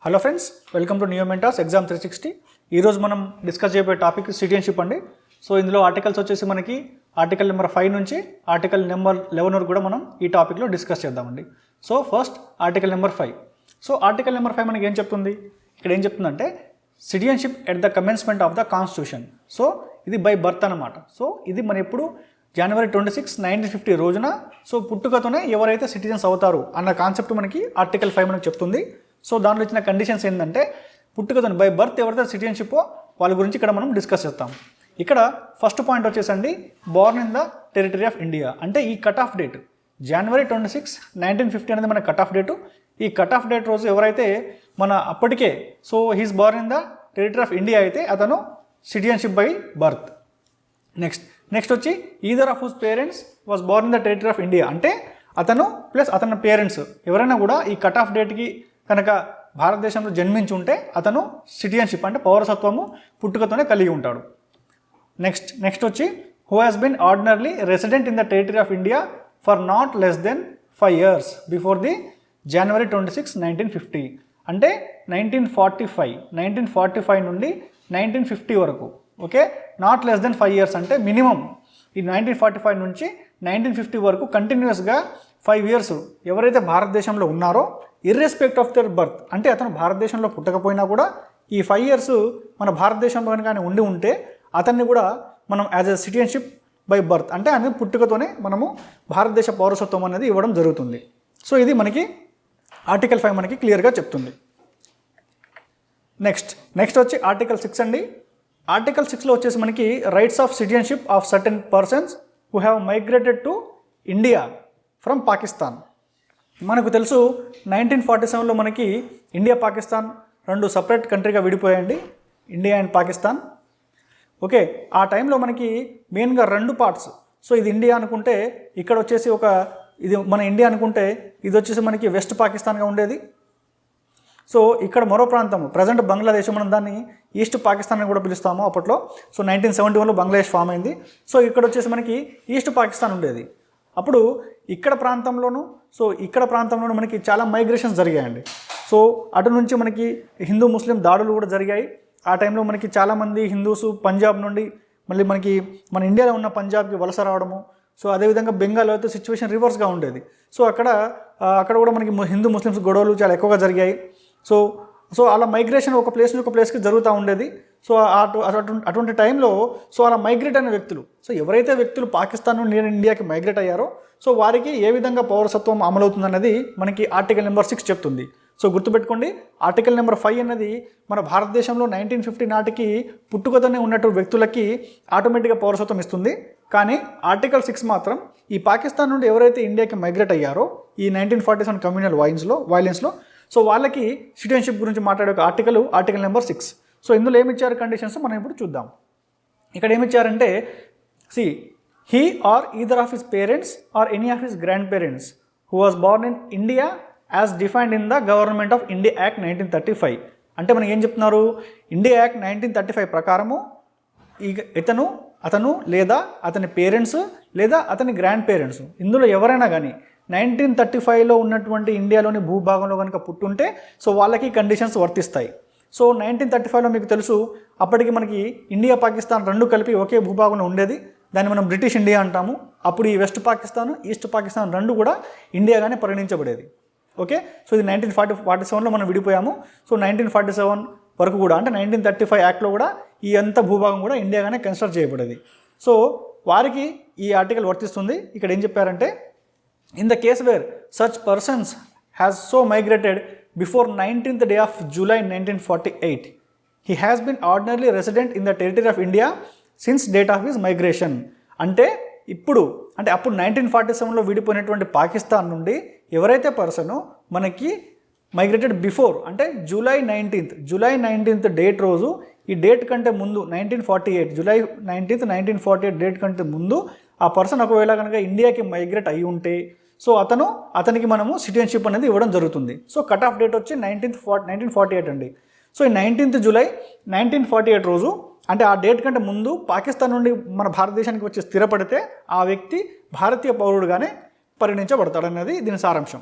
Hello friends, welcome to new mentors exam 360. ఈరోజు మనం discuss చేయబోయే టాపిక్ సిటిజన్షిప్ అండి. సో ఇందులో ఆర్టికల్స్ వచ్చేసి మనకి ఆర్టికల్ నెంబర్ 5 నుంచి ఆర్టికల్ నెంబర్ 11 వరకు కూడా మనం ఈ టాపిక్లో డిస్కస్ చేద్దామండి. So first article number 5. So article number 5 మనకి ఏం చెప్తుంది, ఇక్కడ ఏం చెప్తుందంటే citizenship at the commencement of the constitution. So ఇది బై బర్త్ అనమాట. సో ఇది మన ఎప్పుడు January 26, 1950 రోజున సో పుట్టుకతోనే ఎవరైతే సిటిజన్స్ అవుతారు అన్న కాన్సెప్ట్ మనకి ఆర్టికల్ 5 మనకు చెప్తుంది. సో దాంట్లో ఇచ్చిన కండిషన్స్ ఏంటంటే పుట్టుకతోని బై బర్త్ ఎవరైతే సిటిజన్షిప్ వాళ్ళ గురించి ఇక్కడ మనం డిస్కస్ చేస్తాం. ఇక్కడ ఫస్ట్ పాయింట్ వచ్చేసండి born in the territory of India. అంటే ఈ కట్ ఆఫ్ డేట్ January 26, 1950 అనేది మన కట్ ఆఫ్ డేటు. ఈ కట్ ఆఫ్ డేట్ రోజు ఎవరైతే మన అప్పటికే so he's born in the territory of India అయితే అతను సిటిజన్షిప్ బై బర్త్. నెక్స్ట్ వచ్చి either of whose parents was born in the territory of India. అంటే అతను ప్లస్ అతని పేరెంట్స్ ఎవరైనా కూడా ఈ కట్ ఆఫ్ డేట్కి కనుక భారతదేశంలో జన్మించి ఉంటే అతను సిటిజన్షిప్ అంటే పౌరసత్వము పుట్టుకతోనే కలిగి ఉంటాడు. నెక్స్ట్ వచ్చి who has been ordinarily resident in the territory of India for not less than 5 years before the January 26, 1950. అంటే 1945 నుండి 1950 వరకు. Okay, not less than 5 years అంటే మినిమం ఈ 1945 నుంచి 1950 వరకు కంటిన్యూస్గా 5 years ఎవరైతే భారతదేశంలో ఉన్నారో ఇర్రెస్పెక్ట్ ఆఫ్ దర్ బర్త్, అంటే అతను భారతదేశంలో పుట్టకపోయినా కూడా ఈ 5 years మన భారతదేశంలో కానీ ఉండి ఉంటే అతన్ని కూడా మనం as a citizenship by birth అంటే అనేది పుట్టుకతోనే మనము భారతదేశ పౌరసత్వం అనేది ఇవ్వడం జరుగుతుంది. సో ఇది మనకి ఆర్టికల్ 5 మనకి క్లియర్గా చెప్తుంది. నెక్స్ట్ వచ్చి ఆర్టికల్ 6 అండి. ఆర్టికల్ 6లో వచ్చేసి మనకి rights of citizenship of certain persons who have migrated to India from Pakistan. మనకు తెలుసు 1947లో మనకి ఇండియా పాకిస్తాన్ రెండు సపరేట్ కంట్రీగా విడిపోయాయండి, ఇండియా అండ్ పాకిస్తాన్. ఓకే, ఆ టైంలో మనకి మెయిన్గా రెండు పార్ట్స్. సో ఇది ఇండియా అనుకుంటే ఇక్కడ వచ్చేసి ఇది మన ఇండియా అనుకుంటే ఇది వచ్చేసి మనకి వెస్ట్ పాకిస్తాన్గా ఉండేది. సో ఇక్కడ మరో ప్రాంతం ప్రజెంట్ బంగ్లాదేశ్, మనం దాన్ని ఈస్ట్ పాకిస్తాన్ అని కూడా పిలుస్తాము అప్పట్లో. సో 1971లో బంగ్లాదేశ్ ఫామ్ అయింది. సో ఇక్కడ వచ్చేసి మనకి ఈస్ట్ పాకిస్తాన్ ఉండేది. అప్పుడు ఇక్కడ ప్రాంతంలోనూ మనకి చాలా మైగ్రేషన్స్ జరిగాయండి. సో అటు నుంచి మనకి హిందూ ముస్లిం దాడులు కూడా జరిగాయి. ఆ టైంలో మనకి చాలామంది హిందూస్ పంజాబ్ నుండి మళ్ళీ మన ఇండియాలో ఉన్న పంజాబ్కి వలస రావడము. సో అదేవిధంగా బెంగాల్లో అయితే సిచ్యువేషన్ రివర్స్గా ఉండేది. సో అక్కడ కూడా మనకి హిందూ ముస్లిమ్స్ గొడవలు చాలా ఎక్కువగా జరిగాయి. సో అలా మైగ్రేషన్ ఒక ప్లేస్ నుంచి ఒక ప్లేస్కి జరుగుతూ ఉండేది. సో అటువంటి టైంలో సో అలా మైగ్రేట్ అయిన వ్యక్తులు, సో ఎవరైతే వ్యక్తులు పాకిస్తాన్ నుండి ఇండియాకి మైగ్రేట్ అయ్యారో సో వారికి ఏ విధంగా పౌరసత్వం అమలవుతుందన్నది మనకి ఆర్టికల్ నెంబర్ 6 చెప్తుంది. సో గుర్తుపెట్టుకోండి, ఆర్టికల్ నెంబర్ 5 అన్నది మన భారతదేశంలో 1950 నాటికి పుట్టుకతోనే ఉన్నట్టు వ్యక్తులకి ఆటోమేటిక్గా పౌరసత్వం ఇస్తుంది. కానీ ఆర్టికల్ 6 మాత్రం ఈ పాకిస్తాన్ నుండి ఎవరైతే ఇండియాకి మైగ్రేట్ అయ్యారో ఈ 1947 కమ్యూనల్ వైలెన్స్లో సో వాళ్ళకి సిటిజన్షిప్ గురించి మాట్లాడే ఒక ఆర్టికల్ నెంబర్ 6. సో ఇందులో ఏమిచ్చారు కండిషన్స్ మనం ఇప్పుడు చూద్దాం. ఇక్కడ ఏమిచ్చారంటే he or either of his parents or any of his grandparents who was born in India as defined in the Government of India Act 1935. అంటే మనకి ఏం చెప్తున్నారు, ఇండియా యాక్ట్ 1935 ప్రకారము అతను లేదా అతని పేరెంట్స్ లేదా అతని గ్రాండ్ పేరెంట్స్ ఇందులో ఎవరైనా కానీ 1935లో ఉన్నటువంటి ఇండియాలోని భూభాగంలో కనుక పుట్టుంటే సో వాళ్ళకి కండిషన్స్ వర్తిస్తాయి. సో 1935లో మీకు తెలుసు అప్పటికి మనకి ఇండియా పాకిస్తాన్ రెండు కలిపి ఒకే భూభాగంలో ఉండేది. దాన్ని మనం బ్రిటిష్ ఇండియా అంటాము. అప్పుడు ఈ వెస్ట్ పాకిస్తాన్ ఈస్ట్ పాకిస్తాన్ రెండు కూడా ఇండియాగానే పరిగణించబడేది. ఓకే, సో ఇది 1947లో మనం విడిపోయాము. సో 1947 వరకు కూడా అంటే 1935 యాక్ట్లో కూడా ఈ అంత భూభాగం కూడా ఇండియాగానే కన్సిడర్ చేయబడేది. సో వారికి ఈ ఆర్టికల్ వర్తిస్తుంది. ఇక్కడ ఏం చెప్పారంటే in the case where such persons has so migrated before 19th day of July 1948, he has been ordinarily resident in the territory of India since date of his migration. అంటే అప్పుడు 1947లో విడిపోయినటువంటి పాకిస్తాన్ నుండి ఎవరైతే పర్సన్ మనకి migrated before అంటే July 19th date రోజు, ఈ date కంటే ముందు 1948 జూలై 19th 1948 డేట్ కంటే ముందు ఆ పర్సన్ ఒకవేళ కనుక ఇండియాకి మైగ్రేట్ అయి ఉంటే సో అతనికి మనము సిటిజన్షిప్ అనేది ఇవ్వడం జరుగుతుంది. సో కట్ ఆఫ్ డేట్ వచ్చి 1948 అండి. సో ఈ 19th జూలై 1948 రోజు అంటే ఆ డేట్ కంటే ముందు పాకిస్తాన్ నుండి మన భారతదేశానికి వచ్చి స్థిరపడితే ఆ వ్యక్తి భారతీయ పౌరుడుగానే పరిగణించబడతాడు అనేది దీని సారాంశం.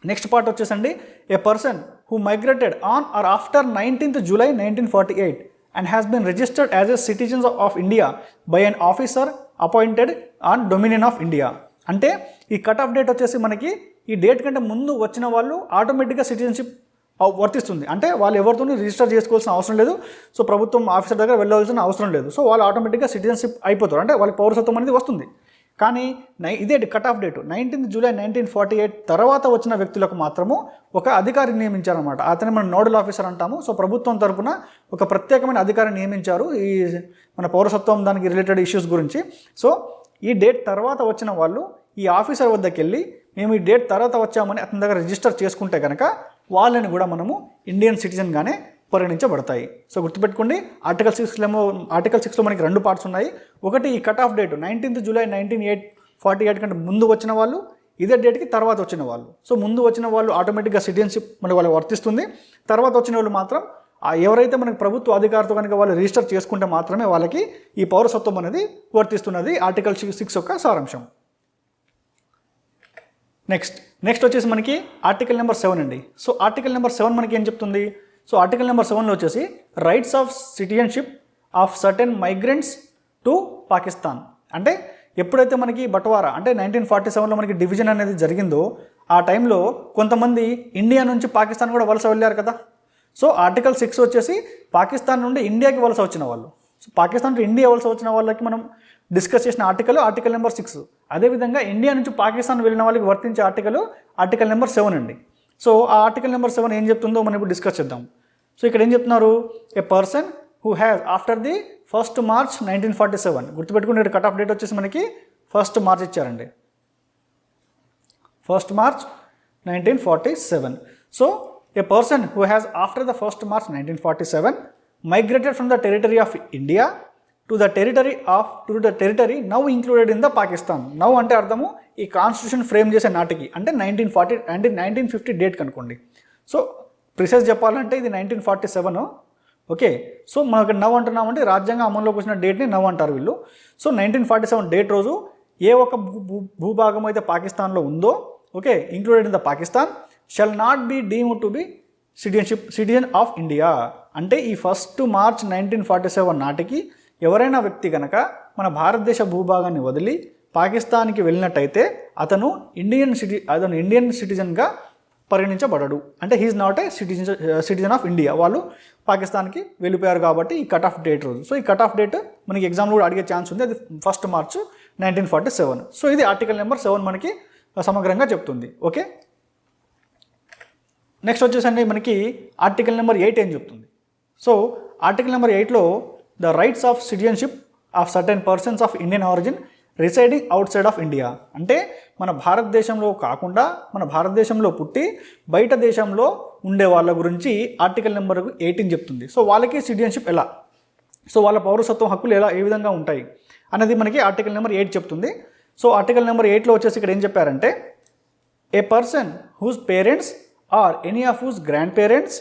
నెక్స్ట్ పార్ట్ వచ్చేసండి, a person who migrated on or after 19th July 1948 and has been registered as a citizen of India by an officer appointed on Dominion of India. అంటే ఈ కట్ ఆఫ్ డేట్ వచ్చేసి మనకి ఈ date కంటే ముందు వచ్చిన వాళ్ళు ఆటోమేటిక్గా సిటిజన్షిప్ వర్తిస్తుంది. అంటే వాళ్ళు ఎవరితో రిజిస్టర్ చేసుకోవాల్సిన అవసరం లేదు. సో ప్రభుత్వం ఆఫీసర్ దగ్గర వెళ్ళవలసిన అవసరం లేదు. సో వాళ్ళు ఆటోమేటిక్గా సిటిజన్షిప్ అయిపోతారు, అంటే వాళ్ళకి పౌరసత్వం అనేది వస్తుంది. కానీ ఇదే cut off date 19th July 1948 తర్వాత వచ్చిన వ్యక్తులకు మాత్రము ఒక అధికారిని నియమించారనమాట. అతని మనం నోడల్ ఆఫీసర్ అంటాము. సో ప్రభుత్వం తరపున ఒక ప్రత్యేకమైన అధికారిని నియమించారు ఈ మన పౌరసత్వం దానికి రిలేటెడ్ ఇష్యూస్ గురించి. సో ఈ డేట్ తర్వాత వచ్చిన వాళ్ళు ఈ ఆఫీసర్ వద్దకు వెళ్ళి మేము ఈ డేట్ తర్వాత వచ్చామని అతని దగ్గర రిజిస్టర్ చేసుకుంటే కనుక వాళ్ళని కూడా మనము ఇండియన్ సిటిజన్గానే పరిగణించబడతాయి. సో గుర్తుపెట్టుకోండి, ఆర్టికల్ 6లో మనకి 2 పార్ట్స్ ఉన్నాయి. ఒకటి ఈ cut off date 19th July 1948 కంటే ముందు వచ్చిన వాళ్ళు, ఇదే డేట్కి తర్వాత వచ్చిన వాళ్ళు. సో ముందు వచ్చిన వాళ్ళు ఆటోమేటిక్గా సిటిజన్షిప్ మనకి వాళ్ళకి వర్తిస్తుంది. తర్వాత వచ్చిన వాళ్ళు మాత్రం ఎవరైతే మనకి ప్రభుత్వ అధికారితో కనుక వాళ్ళు రిజిస్టర్ చేసుకుంటే మాత్రమే వాళ్ళకి ఈ పౌరసత్వం అనేది వర్తిస్తున్నది. ఆర్టికల్ 6 యొక్క సారాంశం. నెక్స్ట్ వచ్చేసి మనకి ఆర్టికల్ నెంబర్ 7 అండి. సో ఆర్టికల్ నెంబర్ 7 మనకి ఏం చెప్తుంది? సో ఆర్టికల్ నెంబర్ 7లో వచ్చేసి rights of citizenship of certain migrants to Pakistan. అంటే ఎప్పుడైతే మనకి బట్వారా అంటే 1947లో మనకి డివిజన్ అనేది జరిగిందో ఆ టైంలో కొంతమంది ఇండియా నుంచి పాకిస్తాన్ కూడా వలస వెళ్ళారు కదా. సో ఆర్టికల్ 6 వచ్చేసి పాకిస్తాన్ నుండి ఇండియాకి వలస వచ్చిన వాళ్ళు. సో పాకిస్తాన్ నుండి ఇండియా వలస వచ్చిన వాళ్ళకి మనం డిస్కస్ చేసిన ఆర్టికల్ నెంబర్ 6. అదేవిధంగా ఇండియా నుంచి పాకిస్తాన్ వెళ్ళిన వాళ్ళకి వర్తించే ఆర్టికల్ నెంబర్ 7 అండి. సో ఆ ఆర్టికల్ నెంబర్ 7 ఏం చెప్తుందో మనం ఇప్పుడు డిస్కస్ చేద్దాం. సో ఇక్కడ ఏం చెప్తున్నారు? A person who has after the 1st March 1947, గుర్తుపెట్టుకుని ఇక్కడ కట్ ఆఫ్ డేట్ వచ్చేసి మనకి 1st March ఇచ్చారండి, 1st March 1947. So A person who has after the 1st March 1947 migrated from the territory of India to the territory now included in the Pakistan. Now అంటే అర్థము ఈ constitution frame చేసే నాటికి అంటే 1950 date కనుకోండి. So precise చెప్పాలంటే ఇది 1947. Okay, so మనకు now అంటున్నామంటే రాజ్యాంగం అమల్లోకి వచ్చిన డేట్ని నవ్ అంటారు వీళ్ళు. సో 1947 డేట్ రోజు ఏ ఒక్క భూభాగం అయితే పాకిస్తాన్లో ఉందో, okay, included in the Pakistan, shall not be deemed to be citizen of India. అంటే ఈ 1st March 1947 నాటికి ఎవరైనా వ్యక్తి కనుక మన భారతదేశ భూభాగాన్ని వదిలి పాకిస్తాన్కి వెళ్ళినట్టయితే అతను ఇండియన్ సిటిజన్గా పరిగణించబడడు. అంటే he's not a citizen of India. వాళ్ళు పాకిస్తాన్కి వెళ్ళిపోయారు కాబట్టి ఈ కట్ ఆఫ్ డేట్ రోజు. సో ఈ కట్ ఆఫ్ డేట్ మనకి ఎగ్జామ్లో కూడా అడిగే ఛాన్స్ ఉంది, అది 1st March 1947. సో ఇది ఆర్టికల్ నెంబర్ 7 మనకి సమగ్రంగా చెప్తుంది. ఓకే, నెక్స్ట్ వచ్చేసండి మనకి ఆర్టికల్ నెంబర్ 8 ఏం చెప్తుంది? సో ఆర్టికల్ నెంబర్ 8లో the rights of citizenship of certain persons of Indian origin residing outside of India. అంటే మన భారతదేశంలో కాకుండా మన భారతదేశంలో పుట్టి బయట దేశంలో ఉండే వాళ్ళ గురించి ఆర్టికల్ నెంబర్ 18 చెప్తుంది. సో వాళ్ళకి సిటిజన్షిప్ ఎలా, సో వాళ్ళ పౌరసత్వం హక్కులు ఏ విధంగా ఉంటాయి అనేది మనకి ఆర్టికల్ నెంబర్ 8 చెప్తుంది. సో ఆర్టికల్ నెంబర్ 8లో వచ్చేసి ఇక్కడ ఏం చెప్పారంటే a person whose parents or any of whose grandparents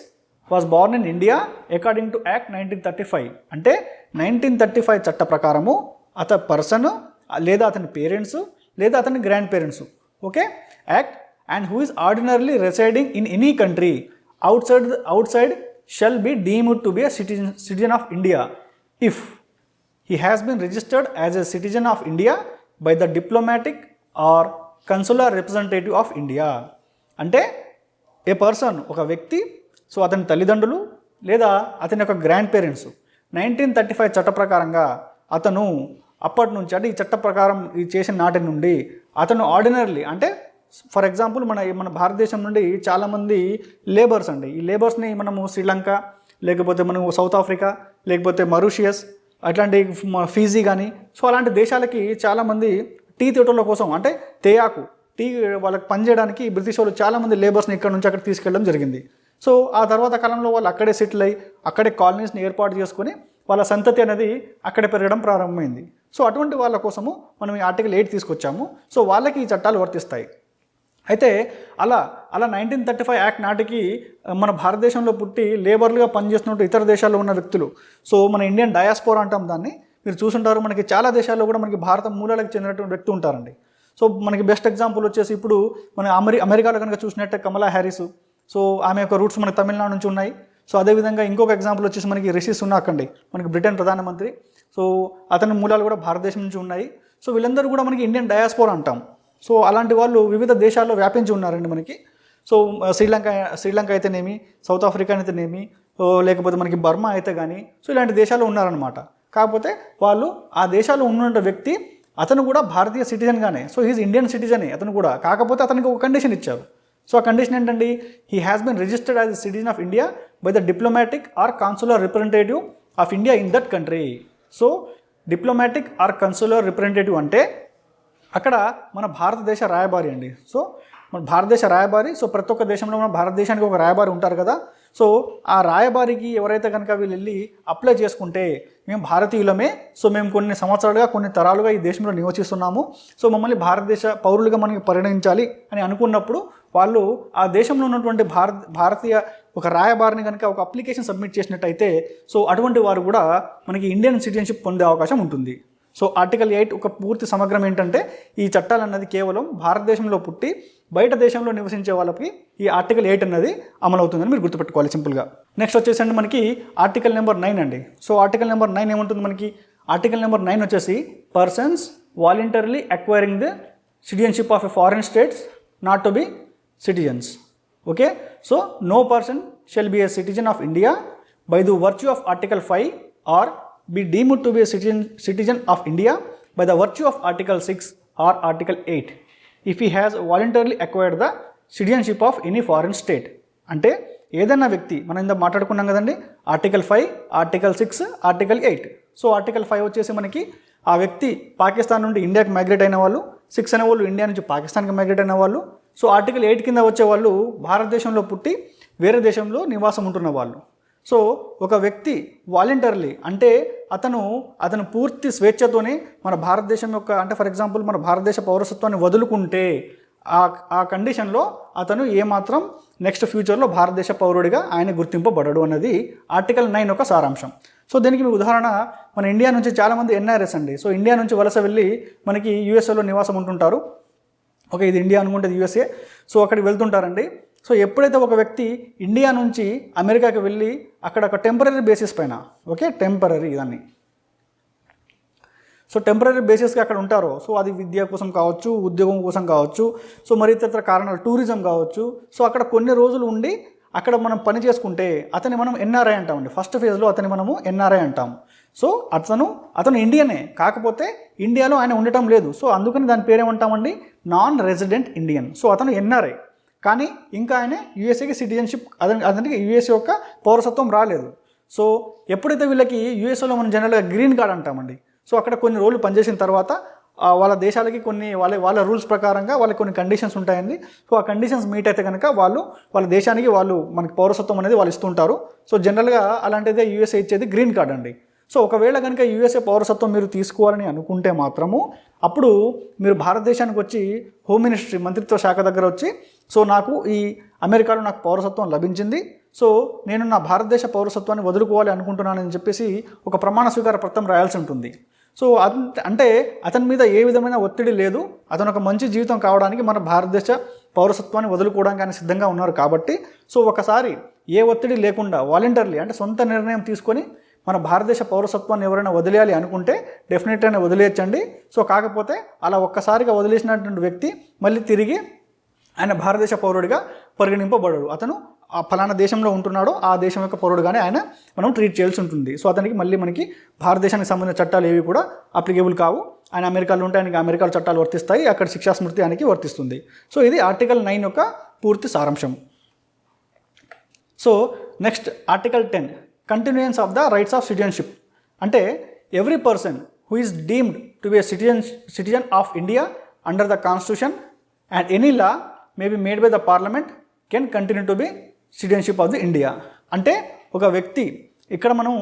was born in India according to act 1935. అంటే 1935 చట్ట ప్రకారము అతని పర్సన్ లేదా అతని పేరెంట్స్ లేదా అతని grand parents, okay, act and who is ordinarily రెసైడింగ్ in any country outside shall be deemed to be a citizen of India if he has been registered as a citizen of India by the diplomatic or consular representative of India. అంటే ఏ person ఒక వ్యక్తి, so అతని తల్లిదండ్రులు లేదా అతని యొక్క grand parents 1935 చట్ట ప్రకారంగా అతను అప్పటి నుంచి అంటే ఈ చట్ట ప్రకారం ఈ చేసిన నాటి నుండి అతను ఆర్డినరీలీ అంటే ఫర్ ఎగ్జాంపుల్ మన భారతదేశం నుండి చాలామంది లేబర్స్ అండి, ఈ లేబర్స్ని మనము శ్రీలంక లేకపోతే మనము సౌత్ ఆఫ్రికా లేకపోతే మరీషియస్ అట్లాంటి ఫీజీ కానీ సో అలాంటి దేశాలకి చాలామంది టీ తోటల కోసం అంటే తేయాకు టీ వాళ్ళకి పనిచేయడానికి బ్రిటిష్ వాళ్ళు చాలామంది లేబర్స్ని ఇక్కడ నుంచి అక్కడ తీసుకెళ్ళడం జరిగింది. సో ఆ తర్వాత కాలంలో వాళ్ళు అక్కడే సెటిల్ అయ్యి అక్కడే కాలనీస్ని ఏర్పాటు చేసుకొని వాళ్ళ సంతతి అనేది అక్కడే పెరగడం ప్రారంభమైంది. సో అటువంటి వాళ్ళ కోసము మనం ఈ ఆర్టికల్ 8 తీసుకొచ్చాము. సో వాళ్ళకి ఈ చట్టాలు వర్తిస్తాయి. అయితే అలా 1935 యాక్ట్ నాటికి మన భారతదేశంలో పుట్టి లేబర్లుగా పనిచేస్తున్నట్టు ఇతర దేశాల్లో ఉన్న వ్యక్తులు, సో మన ఇండియన్ డయాస్పోరా అంటాం దాన్ని, మీరు చూసుంటారు. మనకి చాలా దేశాల్లో కూడా మనకి భారత మూలాలకు చెందినటువంటి వ్యక్తి ఉంటారండి. సో మనకి బెస్ట్ ఎగ్జాంపుల్ వచ్చేసి ఇప్పుడు మన అమెరికాలో కనుక చూసినట్టే కమలా హ్యారిస్, సో ఆమె యొక్క రూట్స్ మనకి తమిళనాడు నుంచి ఉన్నాయి. సో అదేవిధంగా ఇంకొక ఎగ్జాంపుల్ వచ్చేసి మనకి రిషి సునాక్ అండి, మనకి బ్రిటన్ ప్రధానమంత్రి. సో అతని మూలాలు కూడా భారతదేశం నుంచి ఉన్నాయి. సో వీళ్ళందరూ కూడా మనకి ఇండియన్ డయాస్పోరా అంటాం. సో అలాంటి వాళ్ళు వివిధ దేశాల్లో వ్యాపించి ఉన్నారండి మనకి. సో శ్రీలంక అయితేనేమి, సౌత్ ఆఫ్రికా అయితేనేమి, లేకపోతే మనకి బర్మా అయితే కానీ, సో ఇలాంటి దేశాల్లో ఉన్నారనమాట. కాకపోతే వాళ్ళు ఆ దేశాల్లో ఉన్న వ్యక్తి అతను కూడా భారతీయ సిటిజన్గానే, సో ఈజ్ ఇండియన్ సిటిజనే అతను కూడా. కాకపోతే అతనికి ఒక కండిషన్ ఇచ్చారు. సో ఆ కండిషన్ ఏంటండి, he has been registered as a citizen of India by the diplomatic or consular representative of India in that country. So diplomatic or consular representative అంటే అక్కడ మన భారతదేశ రాయబారి అండి. సో మన భారతదేశ రాయబారి, సో ప్రతి ఒక్క దేశంలో మన భారతదేశానికి ఒక రాయబారి ఉంటారు కదా. సో ఆ రాయబారికి ఎవరైతే కనుక వీళ్ళు వెళ్ళి అప్లై చేసుకుంటే, మేము భారతీయులమే, సో మేము కొన్ని సంవత్సరాలుగా కొన్ని తరాలుగా ఈ దేశంలో నివసిస్తున్నాము, సో మమ్మల్ని భారతదేశ పౌరులుగా మనకి పరిగణించాలి అని అనుకున్నప్పుడు వాళ్ళు ఆ దేశంలో ఉన్నటువంటి భారతీయ ఒక రాయబారిని కనుక ఒక అప్లికేషన్ సబ్మిట్ చేసినట్టయితే, సో అటువంటి వారు కూడా మనకి ఇండియన్ సిటిజన్షిప్ పొందే అవకాశం ఉంటుంది. సో ఆర్టికల్ 8 ఒక పూర్తి సమగ్రం ఏంటంటే, ఈ చట్టాలు అన్నది కేవలం భారతదేశంలో పుట్టి బయట దేశంలో నివసించే వాళ్ళకి ఈ ఆర్టికల్ 8 అన్నది అమలవుతుందని మీరు గుర్తుపెట్టుకోవాలి సింపుల్గా. నెక్స్ట్ వచ్చేసండి మనకి ఆర్టికల్ నెంబర్ 9 అండి. సో ఆర్టికల్ నెంబర్ 9 ఏముంటుంది మనకి, ఆర్టికల్ నెంబర్ 9 వచ్చేసి persons voluntarily acquiring the citizenship of a foreign states not to be citizens. Okay, so no person shall be a citizen of India by the virtue of article 5 or be deemed to be a citizen of India by the virtue of Article 6 or Article 8 if he has voluntarily acquired the citizenship of any foreign state. అంటే ఏదైనా వ్యక్తి, మనం ఇందా మాట్లాడుకున్నాం కదండి, article 5, article 6, article 8. So article 5 వచ్చేసి మనకి ఆ వ్యక్తి పాకిస్తాన్ నుండి ఇండియాకి మైగ్రేట్ అయిన వాళ్ళు, 6 అనే వాళ్ళు ఇండియా నుంచి పాకిస్తాన్కి మైగ్రేట్ అయిన వాళ్ళు, సో ఆర్టికల్ 8 కింద వచ్చే వాళ్ళు భారతదేశంలో పుట్టి వేరే దేశంలో నివాసం ఉంటున్న వాళ్ళు. సో ఒక వ్యక్తి వాలంటరీలీ అంటే అతను పూర్తి స్వేచ్ఛతోనే మన భారతదేశం యొక్క, అంటే ఫర్ ఎగ్జాంపుల్ మన భారతదేశ పౌరసత్వాన్ని వదులుకుంటే ఆ కండిషన్లో అతను ఏమాత్రం నెక్స్ట్ ఫ్యూచర్లో భారతదేశ పౌరుడిగా ఆయన గుర్తింపబడడు అన్నది ఆర్టికల్ 9 యొక్క సారాంశం. సో దీనికి మీ ఉదాహరణ, మన ఇండియా నుంచి చాలామంది ఎన్ఆర్ఎస్ అండి. సో ఇండియా నుంచి వలస వెళ్ళి మనకి యూఎస్ఏలో నివాసం ఉంటుంటారు. ఓకే, ఇది ఇండియా అనుకుంటే ఇది యూఎస్ఏ. సో అక్కడికి వెళ్తుంటారండి. సో ఎప్పుడైతే ఒక వ్యక్తి ఇండియా నుంచి అమెరికాకి వెళ్ళి అక్కడ ఒక టెంపరీ బేసిస్ పైన, ఓకే టెంపరీ దాన్ని, సో టెంపరీ బేసిస్గా అక్కడ ఉంటారో, సో అది విద్య కోసం కావచ్చు, ఉద్యోగం కోసం కావచ్చు, సో మరి ఇతర కారణాలు, టూరిజం కావచ్చు. సో అక్కడ కొన్ని రోజులు ఉండి అక్కడ మనం పని చేసుకుంటే అతన్ని మనం ఎన్ఆర్ఐ అంటామండి. ఫస్ట్ ఫేజ్లో అతన్ని మనము ఎన్ఆర్ఐ అంటాం. సో అతను ఇండియనే, కాకపోతే ఇండియాలో ఆయన ఉండటం లేదు. సో అందుకని దాని పేరేమంటామండి, నాన్ రెసిడెంట్ ఇండియన్. సో అతను ఎన్ఆర్ఐ, కానీ ఇంకా ఆయన యూఎస్ఏకి సిటిజన్షిప్, అతనికి యూఎస్ఏ యొక్క పౌరసత్వం రాలేదు. సో ఎప్పుడైతే వీళ్ళకి యూఎస్ఏలో మనం జనరల్గా గ్రీన్ కార్డ్ అంటామండి. సో అక్కడ కొన్ని రోజులు పనిచేసిన తర్వాత వాళ్ళ దేశాలకి కొన్ని వాళ్ళ రూల్స్ ప్రకారంగా వాళ్ళకి కొన్ని కండిషన్స్ ఉంటాయండి. సో ఆ కండిషన్స్ మీట్ అయితే కనుక వాళ్ళ దేశానికి మనకి పౌరసత్వం అనేది వాళ్ళు ఇస్తుంటారు. సో జనరల్గా అలాంటిదే యూఎస్ఏ ఇచ్చేది గ్రీన్ కార్డ్ అండి. సో ఒకవేళ కనుక యూఎస్ఏ పౌరసత్వం మీరు తీసుకోవాలని అనుకుంటే మాత్రము అప్పుడు మీరు భారతదేశానికి వచ్చి హోమ్ మినిస్ట్రీ మంత్రిత్వ శాఖ దగ్గర వచ్చి, సో నాకు ఈ అమెరికాలో నాకు పౌరసత్వం లభించింది, సో నేను నా భారతదేశ పౌరసత్వాన్ని వదులుకోవాలి అనుకుంటున్నానని చెప్పేసి ఒక ప్రమాణ స్వీకార పత్రం రాయాల్సి ఉంటుంది. సో అంటే అతని మీద ఏ విధమైన ఒత్తిడి లేదు, అతను ఒక మంచి జీవితం కావడానికి మన భారతదేశ పౌరసత్వాన్ని వదులుకోవడానికి ఆయన సిద్ధంగా ఉన్నారు కాబట్టి, సో ఒకసారి ఏ ఒత్తిడి లేకుండా వాలంటరీలీ అంటే సొంత నిర్ణయం తీసుకొని మన భారతదేశ పౌరసత్వాన్ని ఎవరైనా వదిలేయాలి అనుకుంటే డెఫినెట్గా వదిలేయచ్చండి. సో కాకపోతే అలా ఒక్కసారిగా వదిలేసినటువంటి వ్యక్తి మళ్ళీ తిరిగి ఆయన భారతదేశ పౌరుడిగా పరిగణింపబడడు. అతను ఆ ఫలానా దేశంలో ఉంటున్నాడో ఆ దేశం యొక్క పౌరుడుగానే మనం ట్రీట్ చేయాల్సి ఉంటుంది. సో అతనికి మళ్ళీ మనకి భారతదేశానికి సంబంధించిన చట్టాలు ఏవి కూడా అప్లికేబుల్ కావు. ఆయన అమెరికాలో ఉంటే ఆయనకి అమెరికాలో చట్టాలు వర్తిస్తాయి, అక్కడ శిక్షా స్మృతి ఆయనకి వర్తిస్తుంది. సో ఇది ఆర్టికల్ 9 యొక్క పూర్తి సారాంశం. So next article 10 continuance of the rights of citizenship. అంటే every person who is deemed to be a citizen of India under the constitution and any law may be made by the parliament can continue to be citizenship of the India. అంటే ఒక వ్యక్తి ఇక్కడ మనం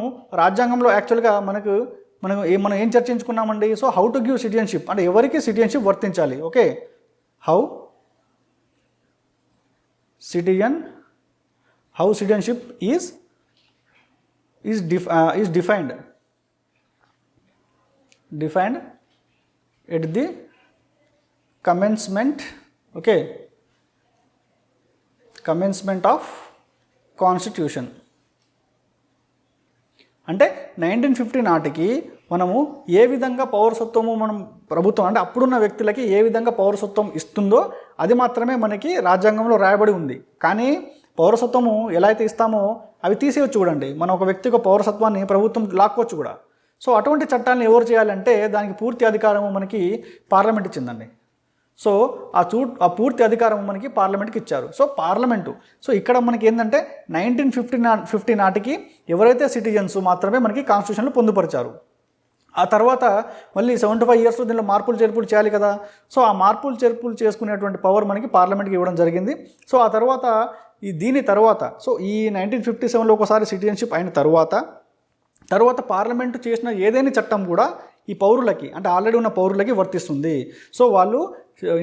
రాజ్యాంగంలో యాక్చువల్గా మనం ఏం చర్చించుకున్నామండి, so how to give citizenship అంటే ఎవరికి సిటిజన్షిప్ వర్తించాలి. Okay, how citizenship is defined at the commencement, okay, commencement of constitution. అంటే 1950 నాటికి మనము ఏ విధంగా పౌరసత్వము మనం ప్రభుత్వం అంటే అప్పుడున్న వ్యక్తులకి ఏ విధంగా పౌరసత్వం ఇస్తుందో అది మాత్రమే మనకి రాజ్యాంగంలో రాయబడి ఉంది. కానీ పౌరసత్వము ఎలా అయితే ఇస్తామో అవి తీసేయచ్చు చూడండి. మన ఒక వ్యక్తి యొక్క పౌరసత్వాన్ని ప్రభుత్వం లాక్కోవచ్చు కూడా. సో అటువంటి చట్టాలను ఎవరు చేయాలంటే దానికి పూర్తి అధికారము మనకి పార్లమెంట్ ఇచ్చిందండి. సో ఆ పూర్తి అధికారం మనకి పార్లమెంట్కి ఇచ్చారు. సో పార్లమెంటు ఇక్కడ మనకి ఏంటంటే 1950 నాటికి ఎవరైతే సిటిజన్స్ మాత్రమే మనకి కాన్స్టిట్యూషన్లో పొందుపరిచారు. ఆ తర్వాత మళ్ళీ 75 ఇయర్స్లో దీనిలో మార్పులు చేర్పులు చేయాలి కదా. సో ఆ మార్పులు చేర్పులు చేసుకునేటువంటి పవర్ మనకి పార్లమెంట్కి ఇవ్వడం జరిగింది. సో ఆ తర్వాత దీని తర్వాత ఈ 1957లో ఒకసారి సిటిజన్షిప్ అయిన తర్వాత పార్లమెంటు చేసిన ఏదైనా చట్టం కూడా ఈ పౌరులకి అంటే ఆల్రెడీ ఉన్న పౌరులకి వర్తిస్తుంది. సో వాళ్ళు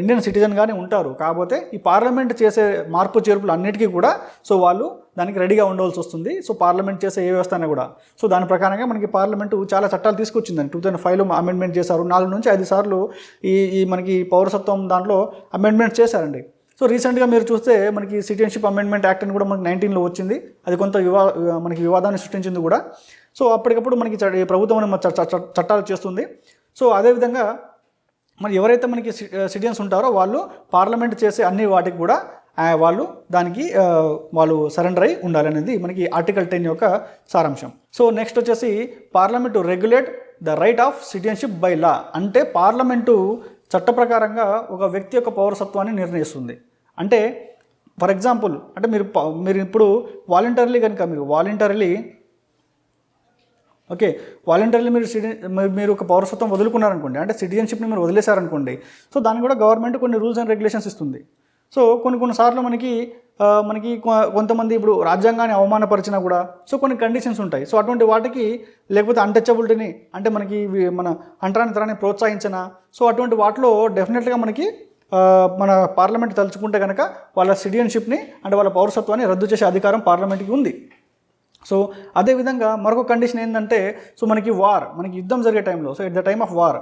ఇండియన్ సిటిజన్గానే ఉంటారు. కాకపోతే ఈ పార్లమెంట్ చేసే మార్పు చేర్పులు అన్నిటికీ కూడా సో వాళ్ళు దానికి రెడీగా ఉండవలసి వస్తుంది. సో పార్లమెంట్ చేసే ఏ వ్యవస్థ అయినా కూడా సో దాని ప్రకారంగా మనకి పార్లమెంటు చాలా చట్టాలు తీసుకొచ్చిందండి. 2005లో అమెండ్మెంట్ చేశారు. 4 నుంచి 5 సార్లు ఈ మనకి పౌరసత్వం దాంట్లో అమెండ్మెంట్ చేశారండి. సో రీసెంట్గా మీరు చూస్తే మనకి సిటిజన్షిప్ అమెండ్మెంట్ యాక్ట్ అని కూడా మనకి 19లో వచ్చింది. అది కొంత మనకి వివాదాన్ని సృష్టించింది కూడా. సో అప్పటికప్పుడు మనకి ప్రభుత్వం చట్టాలు చేస్తుంది. సో అదేవిధంగా మరి ఎవరైతే మనకి సిటిజన్స్ ఉంటారో వాళ్ళు పార్లమెంట్ చేసే అన్ని వాటికి కూడా వాళ్ళు దానికి వాళ్ళు సరెండర్ అయి ఉండాలనేది మనకి ఆర్టికల్ 10 యొక్క సారాంశం. సో నెక్స్ట్ వచ్చేసి parliament regulate the right of citizenship by law. అంటే పార్లమెంటు చట్ట ప్రకారంగా ఒక వ్యక్తి యొక్క పౌరసత్వాన్ని నిర్ణయిస్తుంది. అంటే ఫర్ ఎగ్జాంపుల్ అంటే మీరు ఇప్పుడు వాలంటరీలీ కనుక వాలంటరీలీ మీరు ఒక పౌరసత్వం వదులుకున్నారనుకోండి, అంటే సిటిజన్షిప్ని మీరు వదిలేశారనుకోండి. సో దానికి కూడా గవర్నమెంట్ కొన్ని రూల్స్ అండ్ రెగ్యులేషన్స్ ఇస్తుంది. సో కొన్నిసార్లు మనకి కొంతమంది ఇప్పుడు రాజ్యాంగాన్ని అవమానపరిచినా కూడా సో కొన్ని కండిషన్స్ ఉంటాయి. సో అటువంటి వాటికి లేకపోతే అన్టచబిలిటీని అంటే మనకి మన అంటరాని తరాన్ని ప్రోత్సహించినా సో అటువంటి వాటిలో డెఫినెట్గా మనకి మన పార్లమెంట్ తలుచుకుంటే కనుక వాళ్ళ సిటిజన్షిప్ని అంటే వాళ్ళ పౌరసత్వాన్ని రద్దు చేసే అధికారం పార్లమెంట్కి ఉంది. సో అదేవిధంగా మరొక కండిషన్ ఏంటంటే సో మనకి యుద్ధం జరిగే టైంలో so at the time of war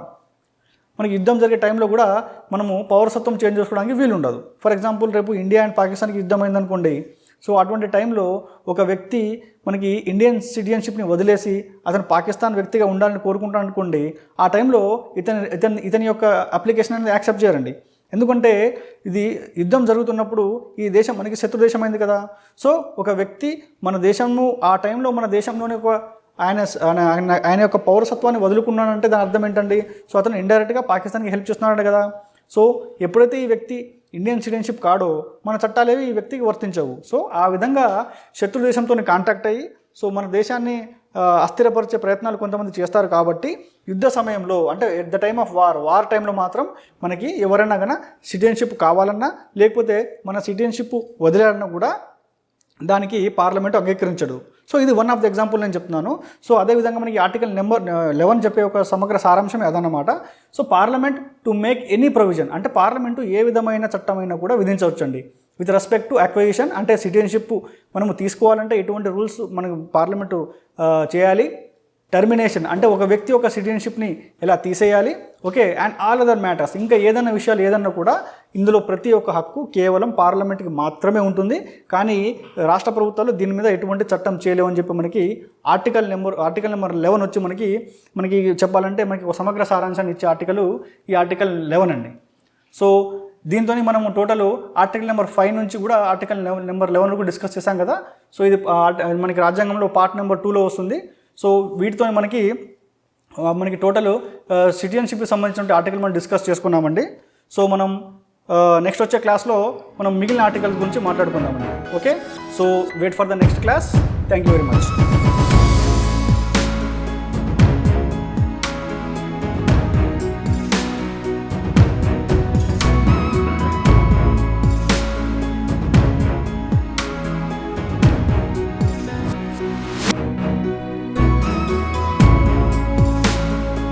మనకి యుద్ధం జరిగే టైంలో కూడా మనము పౌరసత్వం చేంజ్ చేసుకోవడానికి వీలు ఉండదు. ఫర్ ఎగ్జాంపుల్ రేపు ఇండియా అండ్ పాకిస్తాన్కి యుద్ధం అయిందనుకోండి. సో అటువంటి టైంలో ఒక వ్యక్తి మనకి ఇండియన్ సిటిజన్షిప్ని వదిలేసి అతను పాకిస్తాన్ వ్యక్తిగా ఉండాలని కోరుకుంటాను అనుకోండి. ఆ టైంలో ఇతని యొక్క అప్లికేషన్ అనేది యాక్సెప్ట్ చేయరండి. ఎందుకంటే ఇది యుద్ధం జరుగుతున్నప్పుడు ఈ దేశం మనకి శత్రు దేశం అయింది కదా. సో ఒక వ్యక్తి మన దేశంను ఆ టైంలో మన దేశంలోనే ఆయన యొక్క పౌరసత్వాన్ని వదులుకున్నాడంటే దాని అర్థం ఏంటండి? సో అతను ఇండైరెక్ట్గా పాకిస్తాన్కి హెల్ప్ చేస్తున్నాడు కదా. సో ఎప్పుడైతే ఈ వ్యక్తి ఇండియన్ సిటిజన్షిప్ కాడో మన చట్టాలేవి ఈ వ్యక్తికి వర్తించవు. సో ఆ విధంగా శత్రు దేశంతో కాంటాక్ట్ అయ్యి సో మన దేశాన్ని అస్థిరపరిచే ప్రయత్నాలు కొంతమంది చేస్తారు. కాబట్టి యుద్ధ సమయంలో అంటే at the time of war టైంలో మాత్రం మనకి ఎవరైనా కానీ సిటిజన్షిప్ కావాలన్నా లేకపోతే మన సిటిజన్షిప్ వదిలేయాలన్నా కూడా దానికి పార్లమెంట్ అంగీకరించడు. సో ఇది వన్ ఆఫ్ ద ఎగ్జాంపుల్ నేను చెప్తున్నాను. సో అదేవిధంగా మనకి ఆర్టికల్ నెంబర్ 11 చెప్పే ఒక సమగ్ర సారాంశం అదన్నమాట. So parliament to make any provision అంటే పార్లమెంటు ఏ విధమైన చట్టమైనా కూడా విధించవచ్చండి విత్ రెస్పెక్ట్ టు అక్వైజిషన్ అంటే సిటిజన్షిప్ మనము తీసుకోవాలంటే ఎటువంటి రూల్స్ మనకు పార్లమెంటు చేయాలి. టర్మినేషన్ అంటే ఒక వ్యక్తి యొక్క సిటిజన్షిప్ని ఎలా తీసేయాలి. Okay, and all other matters ఇంకా ఏదైనా విషయాలు ఏదన్నా కూడా ఇందులో ప్రతి ఒక్క హక్కు కేవలం పార్లమెంట్కి మాత్రమే ఉంటుంది. కానీ రాష్ట్ర ప్రభుత్వాలు దీని మీద ఎటువంటి చట్టం చేయలేవని చెప్పి మనకి ఆర్టికల్ నెంబర్ 11 వచ్చి మనకి చెప్పాలంటే మనకి ఒక సమగ్ర సారాంశాన్ని ఇచ్చే ఈ ఆర్టికల్ 11 అండి. సో దీంతో మనం టోటల్ ఆర్టికల్ నెంబర్ 5 నుంచి కూడా ఆర్టికల్ నెంబర్ 11 కూడా డిస్కస్ చేశాం కదా. సో ఇది మనకి రాజ్యాంగంలో పార్ట్ నెంబర్ 2లో వస్తుంది. సో వీటితో మనకి టోటల్ సిటిజన్షిప్కి సంబంధించిన ఆర్టికల్ మనం డిస్కస్ చేసుకున్నామండి. సో మనం నెక్స్ట్ వచ్చే క్లాస్లో మనం మిగిలిన ఆర్టికల్ గురించి మాట్లాడుకుందామండి. Okay, so wait for the next class. Thank you very much.